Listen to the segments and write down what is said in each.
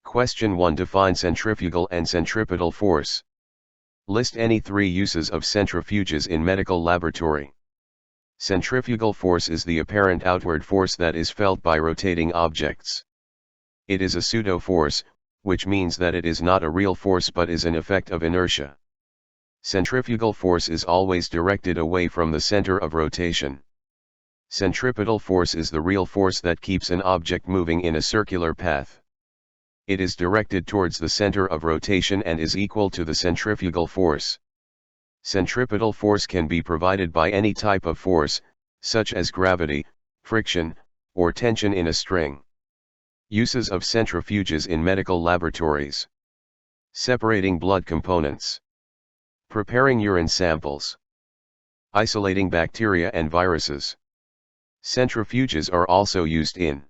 Question 1. Define centrifugal and centripetal force. List any three uses of centrifuges in medical laboratory. Centrifugal force is the apparent outward force that is felt by rotating objects. It is a pseudo-force, which means that it is not a real force but is an effect of inertia. Centrifugal force is always directed away from the center of rotation. Centripetal force is the real force that keeps an object moving in a circular path. It is directed towards the center of rotation and is equal to the centrifugal force. Centripetal force can be provided by any type of force, such as gravity, friction, or tension in a string. Uses of centrifuges in medical laboratories. Separating blood components. Preparing urine samples. Isolating bacteria and viruses. Centrifuges are also used in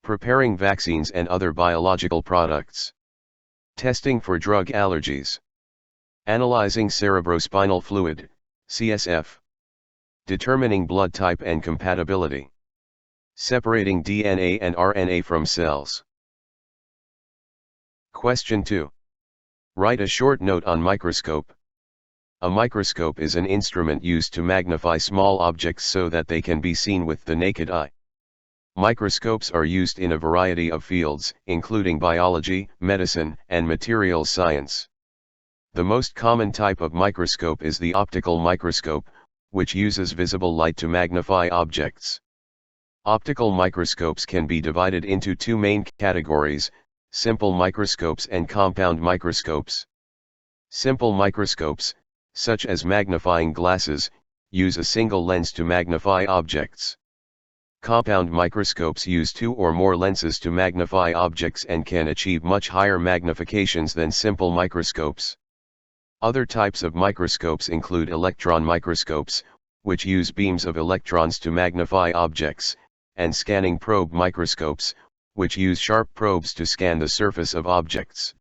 preparing vaccines and other biological products. Testing for drug allergies. Analyzing cerebrospinal fluid, CSF. Determining blood type and compatibility. Separating DNA and RNA from cells. Question 2. Write a short note on microscope. A microscope is an instrument used to magnify small objects so that they can be seen with the naked eye. Microscopes are used in a variety of fields, including biology, medicine, and materials science. The most common type of microscope is the optical microscope, which uses visible light to magnify objects. Optical microscopes can be divided into two main categories: simple microscopes and compound microscopes. Simple microscopes, such as magnifying glasses, use a single lens to magnify objects. Compound microscopes use two or more lenses to magnify objects and can achieve much higher magnifications than simple microscopes. Other types of microscopes include electron microscopes, which use beams of electrons to magnify objects, and scanning probe microscopes, which use sharp probes to scan the surface of objects.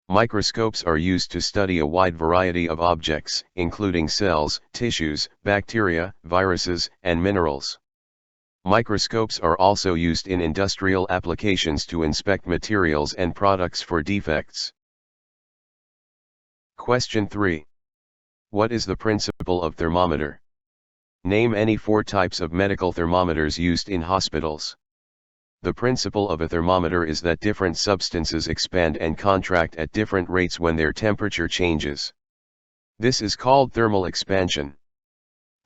Microscopes are used to study a wide variety of objects, including cells, tissues, bacteria, viruses, and minerals. Microscopes are also used in industrial applications to inspect materials and products for defects. Question 3. What is the principle of thermometer? Name any 4 types of medical thermometers used in hospitals. The principle of a thermometer is that different substances expand and contract at different rates when their temperature changes. This is called thermal expansion.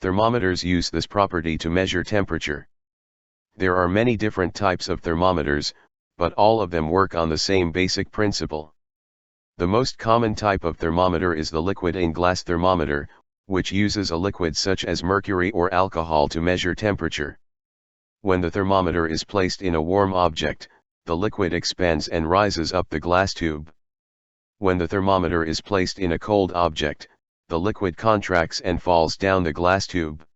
Thermometers use this property to measure temperature. There are many different types of thermometers, but all of them work on the same basic principle. The most common type of thermometer is the liquid in glass thermometer, which uses a liquid such as mercury or alcohol to measure temperature. When the thermometer is placed in a warm object, the liquid expands and rises up the glass tube. When the thermometer is placed in a cold object, the liquid contracts and falls down the glass tube.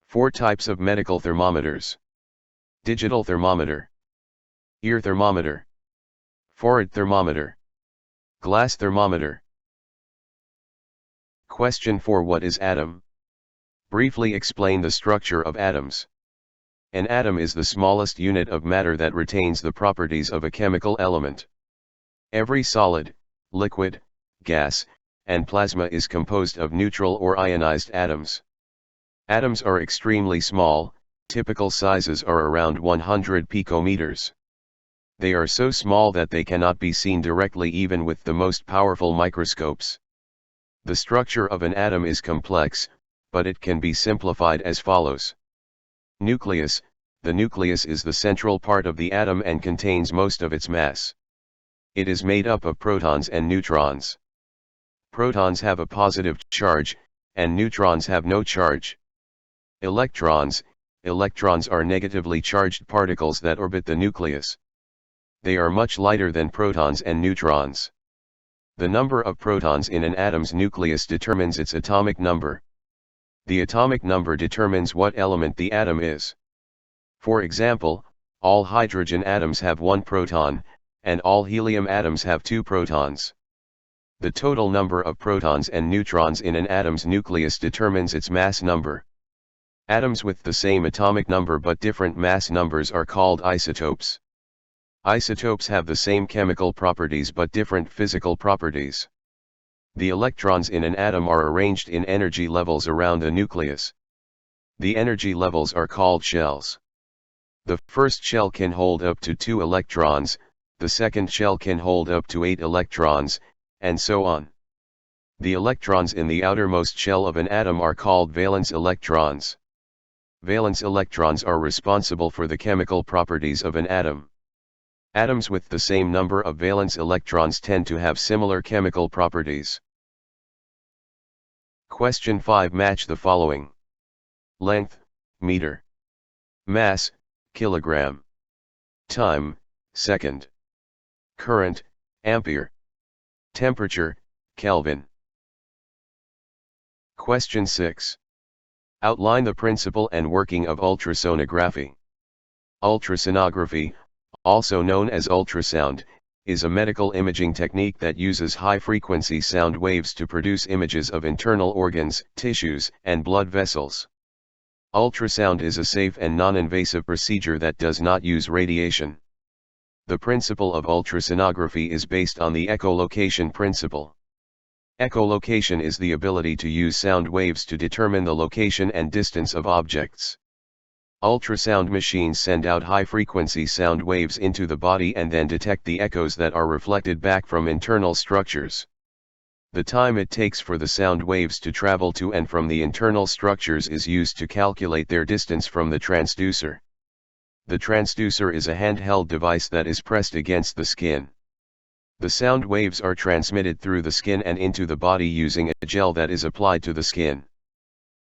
4 types of medical thermometers. Digital thermometer, ear thermometer, forehead thermometer, glass thermometer. Question 4. What is atom? Briefly explain the structure of atoms. An atom is the smallest unit of matter that retains the properties of a chemical element. Every solid, liquid, gas, and plasma is composed of neutral or ionized atoms. Atoms are extremely small. Typical sizes are around 100 picometers. They are so small that they cannot be seen directly even with the most powerful microscopes. The structure of an atom is complex, but it can be simplified as follows. Nucleus. The nucleus is the central part of the atom and contains most of its mass. It is made up of protons and neutrons. Protons have a positive charge, and neutrons have no charge. Electrons. Electrons are negatively charged particles that orbit the nucleus. They are much lighter than protons and neutrons. The number of protons in an atom's nucleus determines its atomic number. The atomic number determines what element the atom is. For example, all hydrogen atoms have 1 proton, and all helium atoms have 2 protons. The total number of protons and neutrons in an atom's nucleus determines its mass number. Atoms with the same atomic number but different mass numbers are called isotopes. Isotopes have the same chemical properties but different physical properties. The electrons in an atom are arranged in energy levels around the nucleus. The energy levels are called shells. The first shell can hold up to 2 electrons, the second shell can hold up to 8 electrons, and so on. The electrons in the outermost shell of an atom are called valence electrons. Valence electrons are responsible for the chemical properties of an atom. Atoms with the same number of valence electrons tend to have similar chemical properties. Question 5. Match the following. Length, meter. Mass, kilogram. Time, second. Current, ampere. Temperature, Kelvin. Question 6. Outline the principle and working of ultrasonography. Ultrasonography, also known as ultrasound, is a medical imaging technique that uses high-frequency sound waves to produce images of internal organs, tissues, and blood vessels. Ultrasound is a safe and non-invasive procedure that does not use radiation. The principle of ultrasonography is based on the echolocation principle. Echolocation is the ability to use sound waves to determine the location and distance of objects. Ultrasound machines send out high-frequency sound waves into the body and then detect the echoes that are reflected back from internal structures. The time it takes for the sound waves to travel to and from the internal structures is used to calculate their distance from the transducer. The transducer is a handheld device that is pressed against the skin. The sound waves are transmitted through the skin and into the body using a gel that is applied to the skin.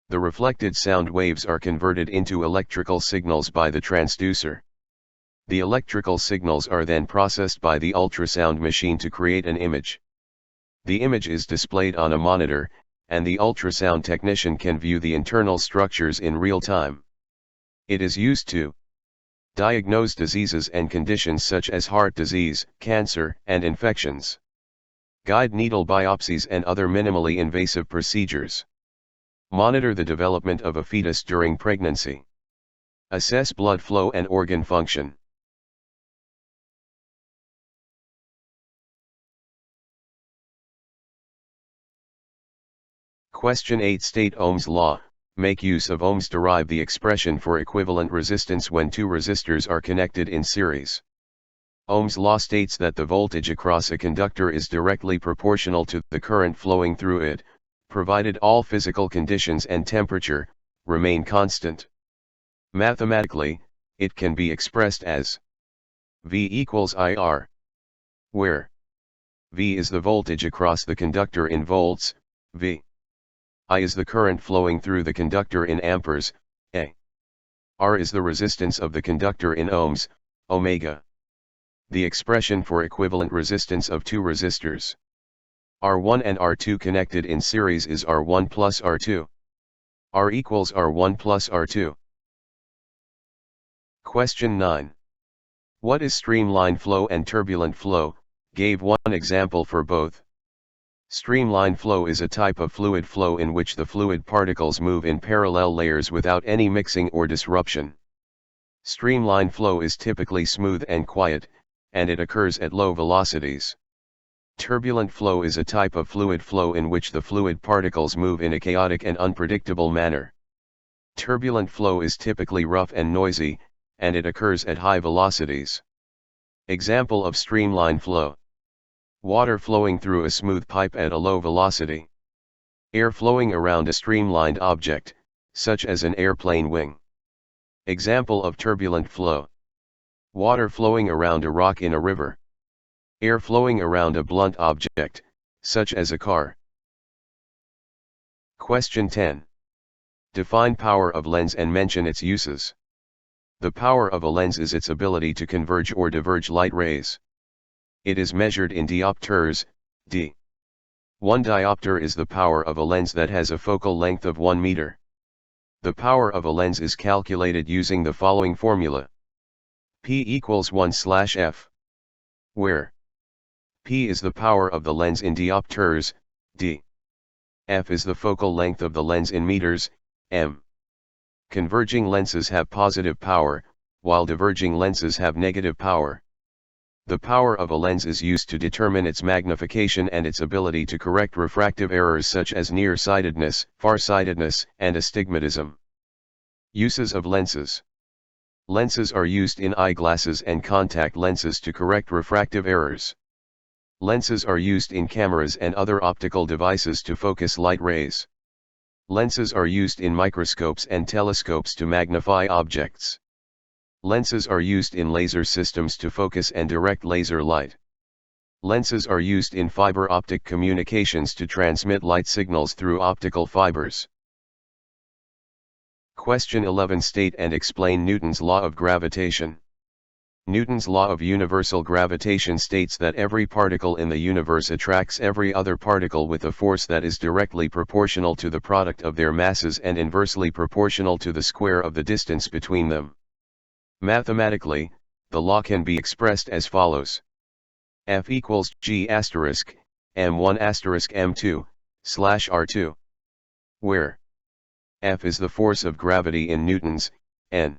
The reflected sound waves are converted into electrical signals by the transducer. The electrical signals are then processed by the ultrasound machine to create an image. The image is displayed on a monitor, and the ultrasound technician can view the internal structures in real time. It is used to diagnose diseases and conditions such as heart disease, cancer, and infections. Guide needle biopsies and other minimally invasive procedures. Monitor the development of a fetus during pregnancy. Assess blood flow and organ function. Question 8. State Ohm's law. Make use of Ohm's derive the expression for equivalent resistance when two resistors are connected in series. Ohm's law states that the voltage across a conductor is directly proportional to the current flowing through it, provided all physical conditions and temperature remain constant. Mathematically, it can be expressed as V equals IR, where V is the voltage across the conductor in volts, V. I is the current flowing through the conductor in amperes, A. R is the resistance of the conductor in ohms, omega. The expression for equivalent resistance of two resistors, R1 and R2 connected in series, is R1 plus R2. R equals R1 plus R2. Question 9. What is streamline flow and turbulent flow? Gave one example for both. Streamline flow is a type of fluid flow in which the fluid particles move in parallel layers without any mixing or disruption. Streamline flow is typically smooth and quiet, and it occurs at low velocities. Turbulent flow is a type of fluid flow in which the fluid particles move in a chaotic and unpredictable manner. Turbulent flow is typically rough and noisy, and it occurs at high velocities. Example of streamline flow: water flowing through a smooth pipe at a low velocity. Air flowing around a streamlined object, such as an airplane wing. Example of turbulent flow: water flowing around a rock in a river. Air flowing around a blunt object, such as a car. Question 10. Define power of lens and mention its uses. The power of a lens is its ability to converge or diverge light rays. It is measured in diopters, d. 1 diopter is the power of a lens that has a focal length of 1 meter. The power of a lens is calculated using the following formula. P equals 1/f, where P is the power of the lens in diopters, d. F is the focal length of the lens in meters, m. Converging lenses have positive power, while diverging lenses have negative power. The power of a lens is used to determine its magnification and its ability to correct refractive errors such as nearsightedness, farsightedness, and astigmatism. Uses of lenses. Lenses are used in eyeglasses and contact lenses to correct refractive errors. Lenses are used in cameras and other optical devices to focus light rays. Lenses are used in microscopes and telescopes to magnify objects. Lenses are used in laser systems to focus and direct laser light. Lenses are used in fiber optic communications to transmit light signals through optical fibers. Question 11. State and explain Newton's law of gravitation. Newton's law of universal gravitation states that every particle in the universe attracts every other particle with a force that is directly proportional to the product of their masses and inversely proportional to the square of the distance between them. Mathematically, the law can be expressed as follows. F equals G asterisk, M1 asterisk M2, slash R2. Where F is the force of gravity in newtons, N.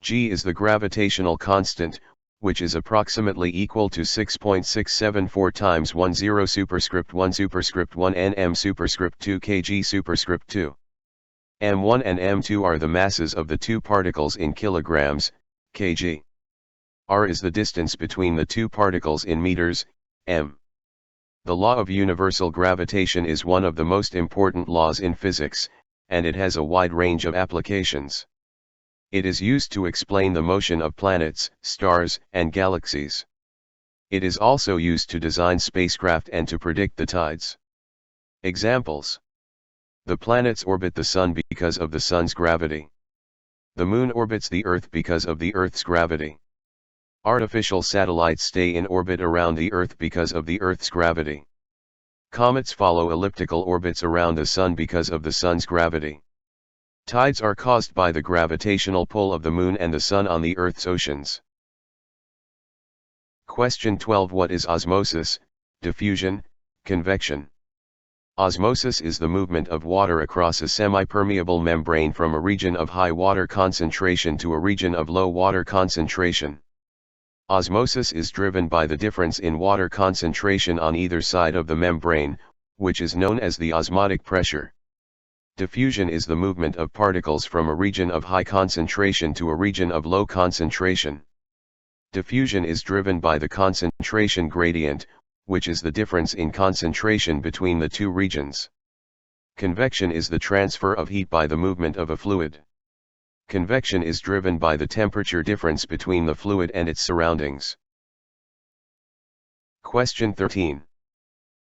G is the gravitational constant, which is approximately equal to 6.674 times 10 superscript 1 superscript 1 nm superscript 2 kg superscript 2. M1 and M2 are the masses of the two particles in kilograms, kg. R is the distance between the two particles in meters, m. The law of universal gravitation is one of the most important laws in physics, and it has a wide range of applications. It is used to explain the motion of planets, stars, and galaxies. It is also used to design spacecraft and to predict the tides. Examples. The planets orbit the Sun because of the Sun's gravity. The Moon orbits the Earth because of the Earth's gravity. Artificial satellites stay in orbit around the Earth because of the Earth's gravity. Comets follow elliptical orbits around the Sun because of the Sun's gravity. Tides are caused by the gravitational pull of the Moon and the Sun on the Earth's oceans. Question 12. What is osmosis, diffusion, convection? Osmosis is the movement of water across a semi-permeable membrane from a region of high water concentration to a region of low water concentration. Osmosis is driven by the difference in water concentration on either side of the membrane, which is known as the osmotic pressure. Diffusion is the movement of particles from a region of high concentration to a region of low concentration. Diffusion is driven by the concentration gradient, which is the difference in concentration between the two regions. Convection is the transfer of heat by the movement of a fluid. Convection is driven by the temperature difference between the fluid and its surroundings. Question 13.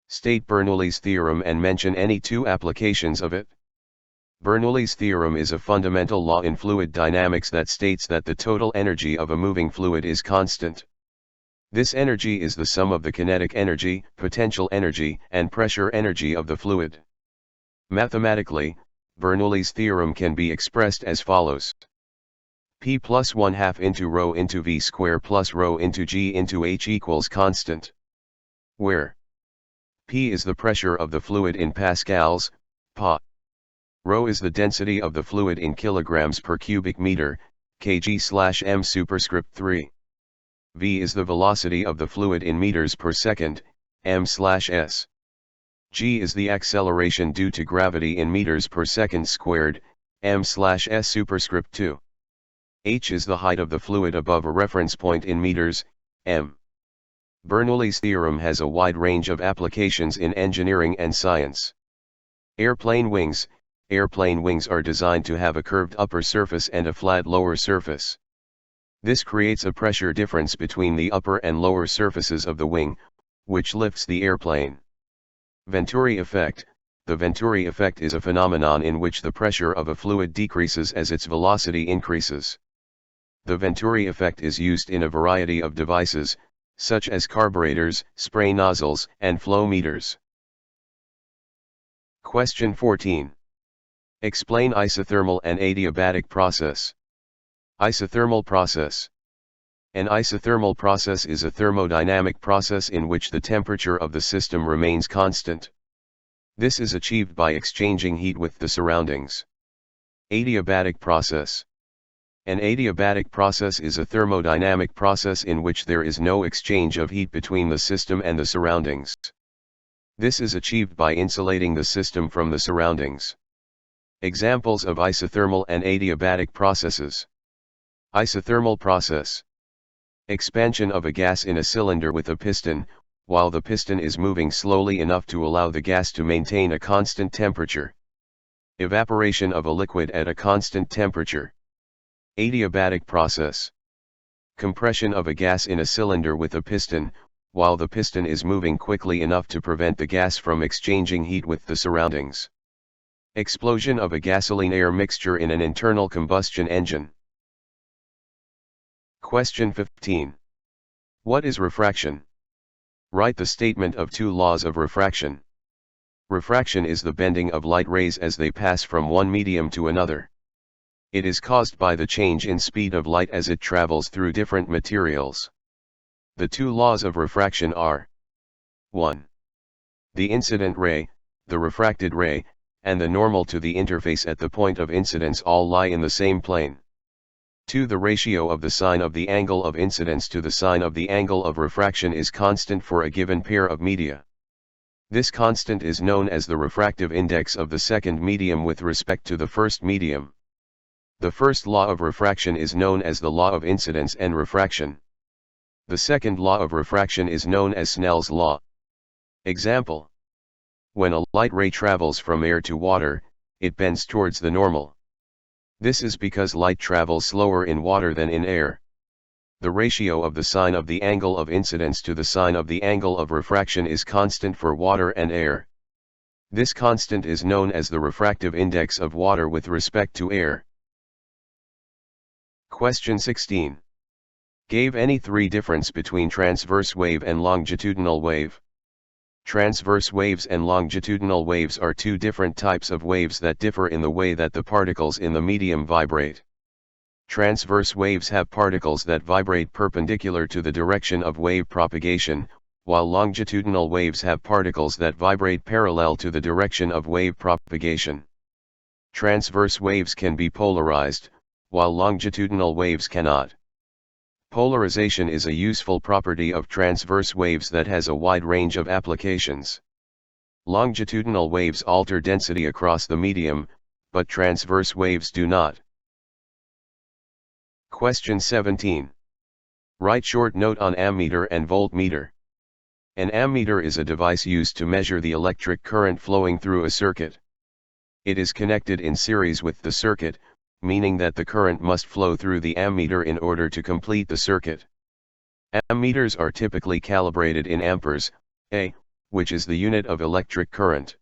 State Bernoulli's theorem and mention any two applications of it. Bernoulli's theorem is a fundamental law in fluid dynamics that states that the total energy of a moving fluid is constant. This energy is the sum of the kinetic energy, potential energy, and pressure energy of the fluid. Mathematically, Bernoulli's theorem can be expressed as follows. P plus 1/2 into rho into V square plus rho into G into H equals constant. Where P is the pressure of the fluid in pascals, Pa. Rho is the density of the fluid in kilograms per cubic meter, kg/m superscript 3. V is the velocity of the fluid in meters per second, m/s. G is the acceleration due to gravity in meters per second squared, m/s superscript 2. H is the height of the fluid above a reference point in meters, m. Bernoulli's theorem has a wide range of applications in engineering and science. Airplane wings. Airplane wings are designed to have a curved upper surface and a flat lower surface. This creates a pressure difference between the upper and lower surfaces of the wing, which lifts the airplane. Venturi effect. The Venturi effect is a phenomenon in which the pressure of a fluid decreases as its velocity increases. The Venturi effect is used in a variety of devices, such as carburetors, spray nozzles, and flow meters. Question 14. Explain isothermal and adiabatic process. Isothermal process. An isothermal process is a thermodynamic process in which the temperature of the system remains constant. This is achieved by exchanging heat with the surroundings. Adiabatic process. An adiabatic process is a thermodynamic process in which there is no exchange of heat between the system and the surroundings. This is achieved by insulating the system from the surroundings. Examples of isothermal and adiabatic processes. Isothermal process. Expansion of a gas in a cylinder with a piston, while the piston is moving slowly enough to allow the gas to maintain a constant temperature. Evaporation of a liquid at a constant temperature. Adiabatic process. Compression of a gas in a cylinder with a piston, while the piston is moving quickly enough to prevent the gas from exchanging heat with the surroundings. Explosion of a gasoline-air mixture in an internal combustion engine. Question 15. What is refraction? Write the statement of two laws of refraction. Refraction is the bending of light rays as they pass from one medium to another. It is caused by the change in speed of light as it travels through different materials. The two laws of refraction are 1. The incident ray, the refracted ray, and the normal to the interface at the point of incidence all lie in the same plane. 2. The ratio of the sine of the angle of incidence to the sine of the angle of refraction is constant for a given pair of media. This constant is known as the refractive index of the second medium with respect to the first medium. The first law of refraction is known as the law of incidence and refraction. The second law of refraction is known as Snell's law. Example. When a light ray travels from air to water, it bends towards the normal. This is because light travels slower in water than in air. The ratio of the sine of the angle of incidence to the sine of the angle of refraction is constant for water and air. This constant is known as the refractive index of water with respect to air. Question 16. Give any three difference between transverse wave and longitudinal wave. Transverse waves and longitudinal waves are two different types of waves that differ in the way that the particles in the medium vibrate. Transverse waves have particles that vibrate perpendicular to the direction of wave propagation, while longitudinal waves have particles that vibrate parallel to the direction of wave propagation. Transverse waves can be polarized, while longitudinal waves cannot. Polarization is a useful property of transverse waves that has a wide range of applications. Longitudinal waves alter density across the medium, but transverse waves do not. Question 17. Write short note on ammeter and voltmeter. An ammeter is a device used to measure the electric current flowing through a circuit. It is connected in series with the circuit, meaning that the current must flow through the ammeter in order to complete the circuit. Ammeters are typically calibrated in amperes, A, which is the unit of electric current.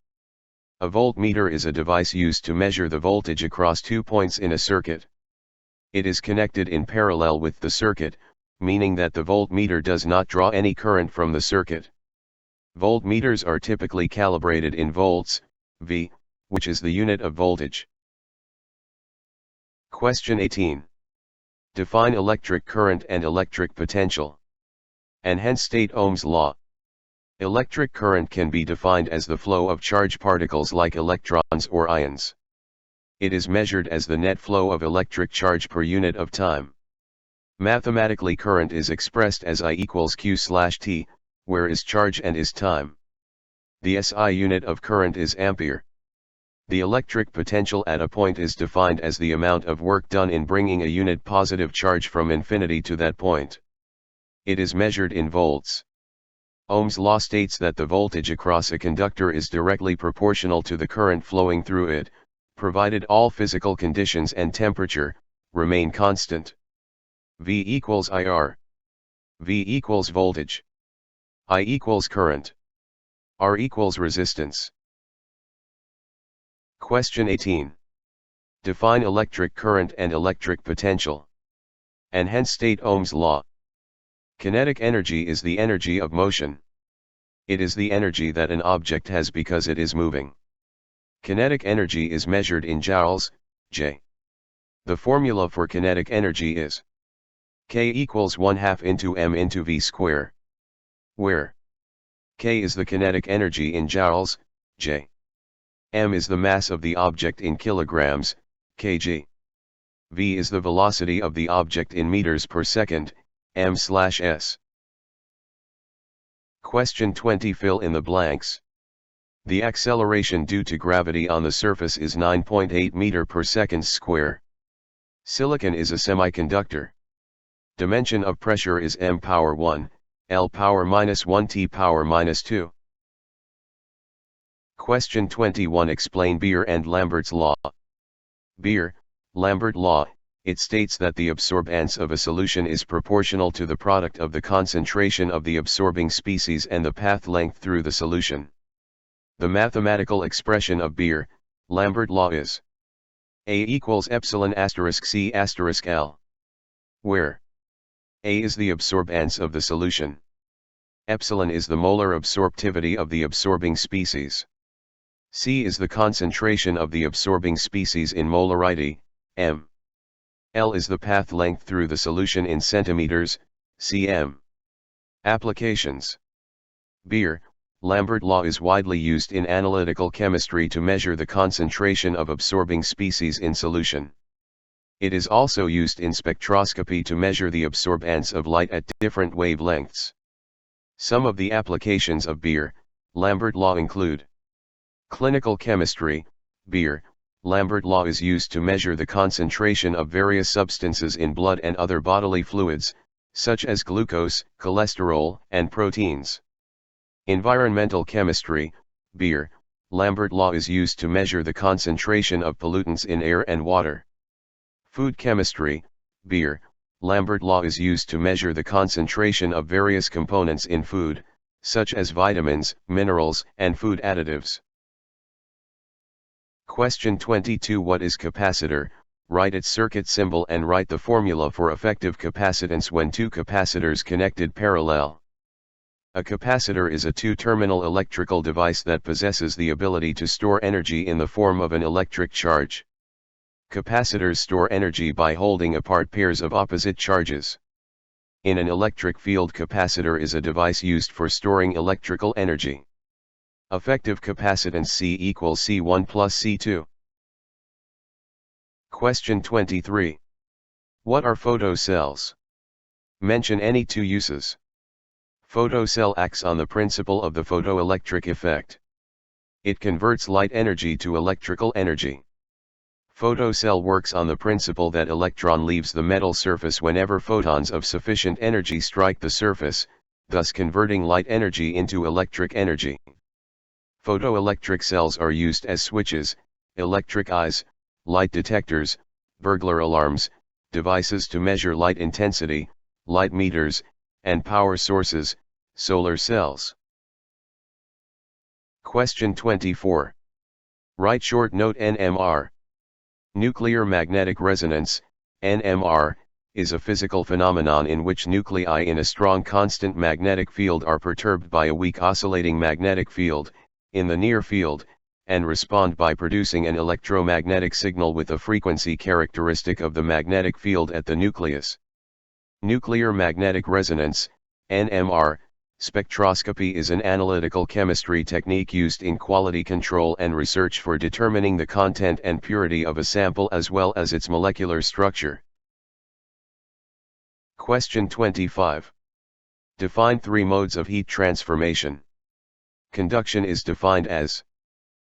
A voltmeter is a device used to measure the voltage across 2 points in a circuit. It is connected in parallel with the circuit, meaning that the voltmeter does not draw any current from the circuit. Voltmeters are typically calibrated in volts, V, which is the unit of voltage. Question 18. Define electric current and electric potential. And hence state Ohm's law. Electric current can be defined as the flow of charged particles like electrons or ions. It is measured as the net flow of electric charge per unit of time. Mathematically, current is expressed as I equals Q/T, where is charge and is time. The SI unit of current is ampere. The electric potential at a point is defined as the amount of work done in bringing a unit positive charge from infinity to that point. It is measured in volts. Ohm's law states that the voltage across a conductor is directly proportional to the current flowing through it, provided all physical conditions and temperature remain constant. V equals IR. V equals voltage. I equals current. R equals resistance. Question 18. Define electric current and electric potential. And hence state Ohm's law. Kinetic energy is the energy of motion. It is the energy that an object has because it is moving. Kinetic energy is measured in joules, J. The formula for kinetic energy is K equals 1/2 into m into v square, where K is the kinetic energy in joules, J. M is the mass of the object in kilograms, kg. v is the velocity of the object in meters per second, m/s. Question 20. Fill in the blanks. The acceleration due to gravity on the surface is 9.8 meter per second square. Silicon is a semiconductor. Dimension of pressure is m power 1, L power minus 1 T power minus 2. Question 21. Explain Beer and Lambert's law. Beer, Lambert law, it states that the absorbance of a solution is proportional to the product of the concentration of the absorbing species and the path length through the solution. The mathematical expression of Beer, Lambert law is A equals epsilon asterisk C asterisk L, where A is the absorbance of the solution. Epsilon is the molar absorptivity of the absorbing species. C is the concentration of the absorbing species in molarity, m. L is the path length through the solution in centimeters, cm. Applications. Beer, Lambert law is widely used in analytical chemistry to measure the concentration of absorbing species in solution. It is also used in spectroscopy to measure the absorbance of light at different wavelengths. Some of the applications of Beer, Lambert law include clinical chemistry. Beer, Lambert law is used to measure the concentration of various substances in blood and other bodily fluids, such as glucose, cholesterol, and proteins. Environmental chemistry. Beer, Lambert law is used to measure the concentration of pollutants in air and water. Food chemistry. Beer, Lambert law is used to measure the concentration of various components in food, such as vitamins, minerals, and food additives. Question 22. What is capacitor? Write its circuit symbol and write the formula for effective capacitance when two capacitors connected parallel. A capacitor is a two-terminal electrical device that possesses the ability to store energy in the form of an electric charge. Capacitors store energy by holding apart pairs of opposite charges. In an electric field, capacitor is a device used for storing electrical energy. Effective capacitance C equals C1 plus C2. Question 23. What are photocells? Mention any two uses. Photocell acts on the principle of the photoelectric effect. It converts light energy to electrical energy. Photocell works on the principle that electron leaves the metal surface whenever photons of sufficient energy strike the surface, thus converting light energy into electric energy. Photoelectric cells are used as switches, electric eyes, light detectors, burglar alarms, devices to measure light intensity, light meters, and power sources, solar cells. Question 24. Write short note. NMR. Nuclear magnetic resonance, NMR, is a physical phenomenon in which nuclei in a strong constant magnetic field are perturbed by a weak oscillating magnetic field, in the near field, and respond by producing an electromagnetic signal with a frequency characteristic of the magnetic field at the nucleus. Nuclear magnetic resonance, NMR, spectroscopy is an analytical chemistry technique used in quality control and research for determining the content and purity of a sample as well as its molecular structure. Question 25. Define three modes of heat transformation. Conduction is defined as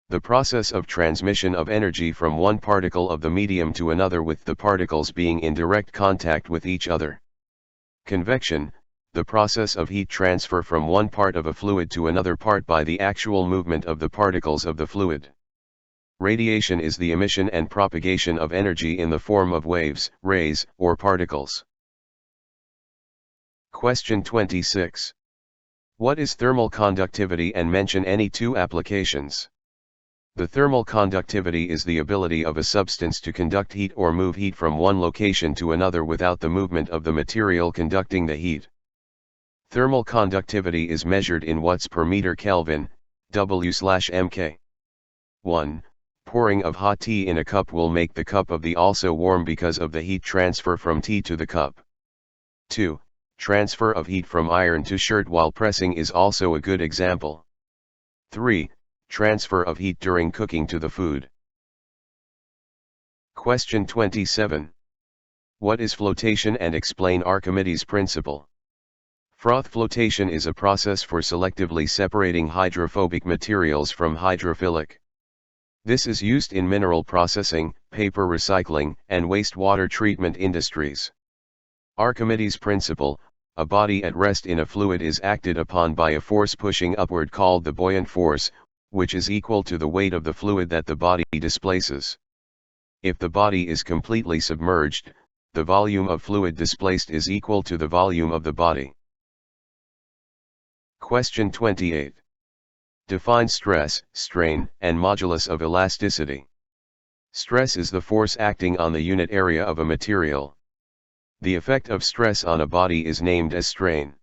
the process of transmission of energy from one particle of the medium to another with the particles being in direct contact with each other. Convection, the process of heat transfer from one part of a fluid to another part by the actual movement of the particles of the fluid. Radiation is the emission and propagation of energy in the form of waves, rays, or particles. Question 26. What is thermal conductivity and mention any two applications? The thermal conductivity is the ability of a substance to conduct heat or move heat from one location to another without the movement of the material conducting the heat. Thermal conductivity is measured in watts per meter Kelvin, W/Mk. 1. Pouring of hot tea in a cup will make the cup of the also warm because of the heat transfer from tea to the cup. 2. Transfer of heat from iron to shirt while pressing is also a good example. 3. Transfer of heat during cooking to the food. Question 27. What is flotation, and explain Archimedes' principle? Froth flotation is a process for selectively separating hydrophobic materials from hydrophilic. This is used in mineral processing, paper recycling, and wastewater treatment industries. Archimedes' principle: a body at rest in a fluid is acted upon by a force pushing upward called the buoyant force, which is equal to the weight of the fluid that the body displaces. If the body is completely submerged, the volume of fluid displaced is equal to the volume of the body. Question 28. Define stress, strain, and modulus of elasticity. Stress is the force acting on the unit area of a material. The effect of stress on a body is named as strain.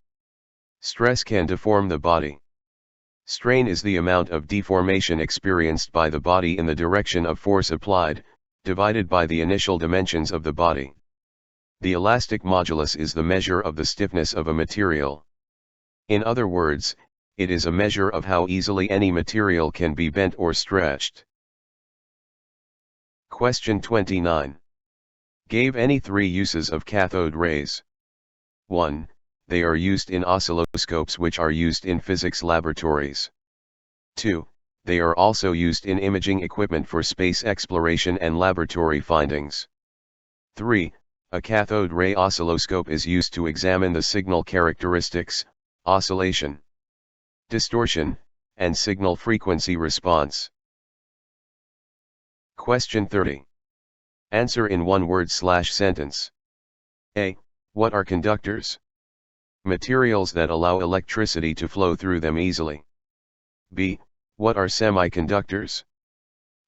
Stress can deform the body. Strain is the amount of deformation experienced by the body in the direction of force applied, divided by the initial dimensions of the body. The elastic modulus is the measure of the stiffness of a material. In other words, it is a measure of how easily any material can be bent or stretched. Question 29. Gave any 3 uses of cathode rays. 1. They are used in oscilloscopes, which are used in physics laboratories. 2. They are also used in imaging equipment for space exploration and laboratory findings. 3. A cathode ray oscilloscope is used to examine the signal characteristics, oscillation, distortion, and signal frequency response. Question 30. Answer in one word/sentence. A. What are conductors? Materials that allow electricity to flow through them easily. B. What are semiconductors?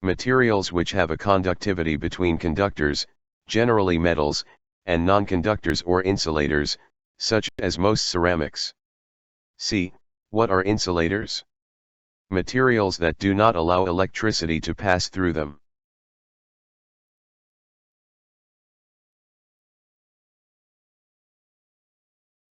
Materials which have a conductivity between conductors, generally metals, and non-conductors or insulators, such as most ceramics. C. What are insulators? Materials that do not allow electricity to pass through them.